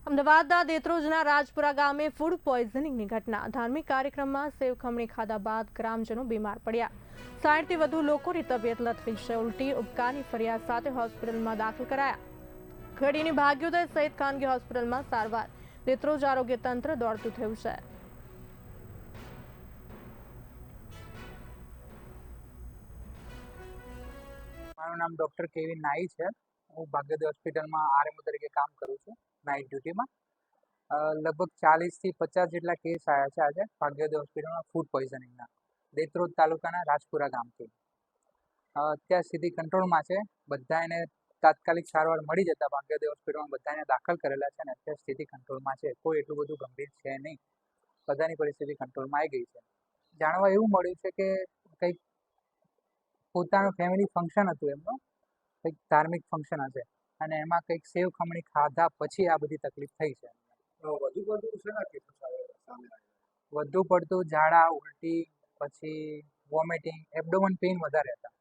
અમદાવાદના દેત્રોજના રાજપુરા ગામે ફૂડ પોઈઝનિંગની ઘટના। ધાર્મિક કાર્યક્રમમાં સેવ ખમણી ખાધા બાદ ગ્રામજનો બીમાર પડ્યા। 60થી વધુ લોકોની તબિયત લથડી છે। ઉલટી ઉબકાની ફરિયાદ સાથે હોસ્પિટલમાં દાખલ કરાયા। ઘડીની ભાગ્યોદય સહિત ખાનગી હોસ્પિટલમાં સારવાર। દેત્રોજ આરોગ્ય તંત્ર દોડતું થયું છે। મારું નામ ડૉક્ટર કેવી નાઈ છે। હું ભાગ્યોદય હોસ્પિટલમાં આરએમઓ તરીકે કામ કરું છું નાઇટ ડ્યુટીમાં। લગભગ 40થી 50 જેટલા કેસ આવ્યા છે આજે ભાગ્યોદય હોસ્પિટલમાં ફૂડ પોઈઝનિંગના, દેત્રોજ તાલુકાના રાજપુરા ગામથી। અત્યાર સ્થિતિ કંટ્રોલમાં છે। બધાને તાત્કાલિક સારવાર મળી જતા ભાગ્યોદય હોસ્પિટલમાં બધાને દાખલ કરેલા છે અને અત્યારે સ્થિતિ કંટ્રોલમાં છે। કોઈ એટલું બધું ગંભીર છે નહીં, બધાની પરિસ્થિતિ કંટ્રોલમાં આવી ગઈ છે। જાણવા એવું મળ્યું છે કે કંઈક પોતાનું ફેમિલી ફંક્શન હતું એમનું, કંઈક ધાર્મિક ફંક્શન હશે અને એમાં કંઈક સેવ ખમણી ખાધા પછી આ બધી તકલીફ થઈ છે। વધુ પડતું ઝાડા, ઉલટી, પછી વોમિટિંગ, એબડોમન પેઇન વધારે હતા।